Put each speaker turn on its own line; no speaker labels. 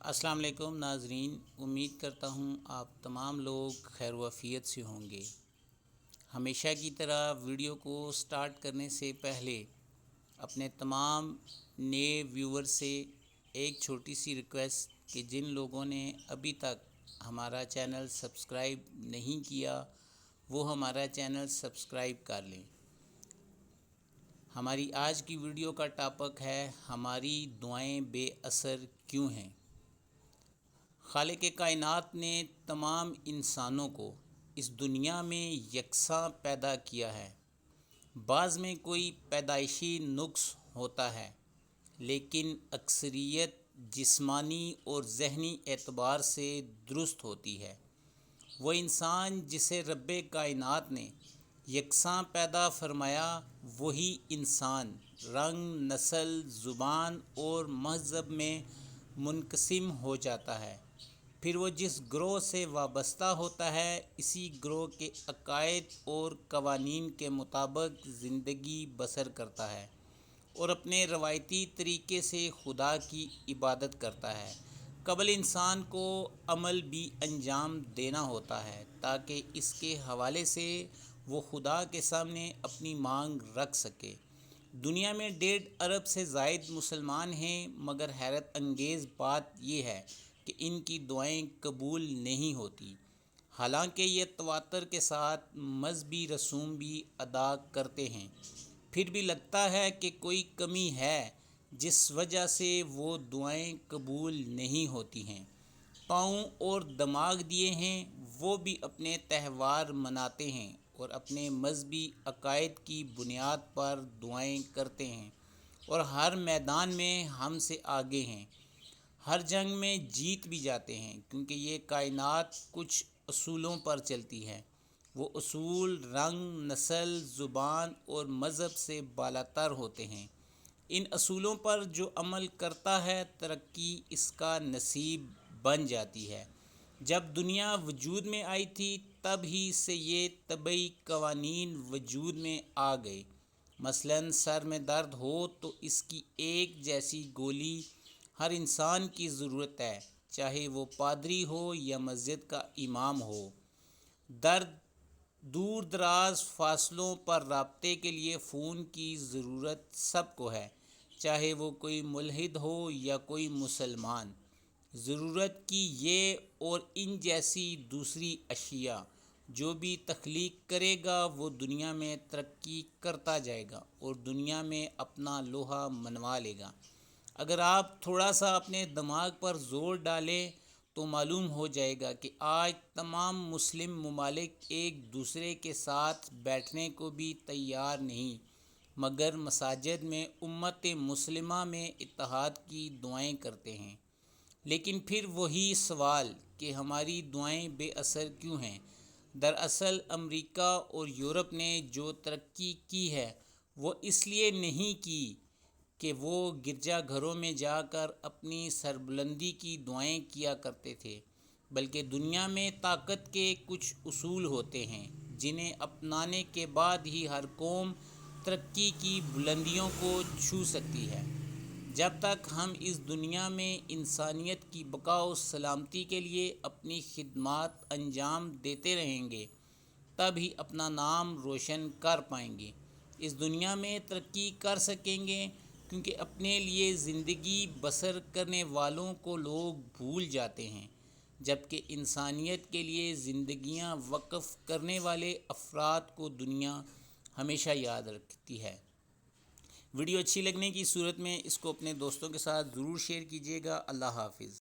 السلام علیکم ناظرین، امید کرتا ہوں آپ تمام لوگ خیر و عافیت سے ہوں گے۔ ہمیشہ کی طرح ویڈیو کو سٹارٹ کرنے سے پہلے اپنے تمام نئے ویور سے ایک چھوٹی سی ریکویسٹ کہ جن لوگوں نے ابھی تک ہمارا چینل سبسکرائب نہیں کیا وہ ہمارا چینل سبسکرائب کر لیں۔ ہماری آج کی ویڈیو کا ٹاپک ہے ہماری دعائیں بے اثر کیوں ہیں۔ خالق کائنات نے تمام انسانوں کو اس دنیا میں یکساں پیدا کیا ہے۔ بعض میں کوئی پیدائشی نقص ہوتا ہے، لیکن اکثریت جسمانی اور ذہنی اعتبار سے درست ہوتی ہے۔ وہ انسان جسے رب کائنات نے یکساں پیدا فرمایا، وہی انسان رنگ، نسل، زبان اور مذہب میں منقسم ہو جاتا ہے۔ پھر وہ جس گروہ سے وابستہ ہوتا ہے، اسی گروہ کے عقائد اور قوانین کے مطابق زندگی بسر کرتا ہے اور اپنے روایتی طریقے سے خدا کی عبادت کرتا ہے۔ قبل انسان کو عمل بھی انجام دینا ہوتا ہے تاکہ اس کے حوالے سے وہ خدا کے سامنے اپنی مانگ رکھ سکے۔ دنیا میں 1.5 ارب سے زائد مسلمان ہیں، مگر حیرت انگیز بات یہ ہے کہ ان کی دعائیں قبول نہیں ہوتی، حالانکہ یہ تواتر کے ساتھ مذہبی رسوم بھی ادا کرتے ہیں۔ پھر بھی لگتا ہے کہ کوئی کمی ہے جس وجہ سے وہ دعائیں قبول نہیں ہوتی ہیں۔ پاؤں اور دماغ دیے ہیں، وہ بھی اپنے تہوار مناتے ہیں اور اپنے مذہبی عقائد کی بنیاد پر دعائیں کرتے ہیں اور ہر میدان میں ہم سے آگے ہیں۔ ہر جنگ میں جیت بھی جاتے ہیں، کیونکہ یہ کائنات کچھ اصولوں پر چلتی ہے۔ وہ اصول رنگ، نسل، زبان اور مذہب سے بالاتر ہوتے ہیں۔ ان اصولوں پر جو عمل کرتا ہے، ترقی اس کا نصیب بن جاتی ہے۔ جب دنیا وجود میں آئی تھی، تب ہی سے یہ طبعی قوانین وجود میں آ گئے۔ مثلاً سر میں درد ہو تو اس کی ایک جیسی گولی ہر انسان کی ضرورت ہے، چاہے وہ پادری ہو یا مسجد کا امام ہو۔ دور دراز فاصلوں پر رابطے کے لیے فون کی ضرورت سب کو ہے، چاہے وہ کوئی ملحد ہو یا کوئی مسلمان۔ ضرورت کی یہ اور ان جیسی دوسری اشیاء جو بھی تخلیق کرے گا، وہ دنیا میں ترقی کرتا جائے گا اور دنیا میں اپنا لوہا منوا لے گا۔ اگر آپ تھوڑا سا اپنے دماغ پر زور ڈالیں تو معلوم ہو جائے گا کہ آج تمام مسلم ممالک ایک دوسرے کے ساتھ بیٹھنے کو بھی تیار نہیں، مگر مساجد میں امت مسلمہ میں اتحاد کی دعائیں کرتے ہیں۔ لیکن پھر وہی سوال کہ ہماری دعائیں بے اثر کیوں ہیں؟ دراصل امریکہ اور یورپ نے جو ترقی کی ہے، وہ اس لیے نہیں کی کہ وہ گرجا گھروں میں جا کر اپنی سربلندی کی دعائیں کیا کرتے تھے، بلکہ دنیا میں طاقت کے کچھ اصول ہوتے ہیں جنہیں اپنانے کے بعد ہی ہر قوم ترقی کی بلندیوں کو چھو سکتی ہے۔ جب تک ہم اس دنیا میں انسانیت کی بقا و سلامتی کے لیے اپنی خدمات انجام دیتے رہیں گے، تب ہی اپنا نام روشن کر پائیں گے، اس دنیا میں ترقی کر سکیں گے، کیونکہ اپنے لیے زندگی بسر کرنے والوں کو لوگ بھول جاتے ہیں، جبکہ انسانیت کے لیے زندگیاں وقف کرنے والے افراد کو دنیا ہمیشہ یاد رکھتی ہے۔ ویڈیو اچھی لگنے کی صورت میں اس کو اپنے دوستوں کے ساتھ ضرور شیئر کیجیے گا۔ اللہ حافظ۔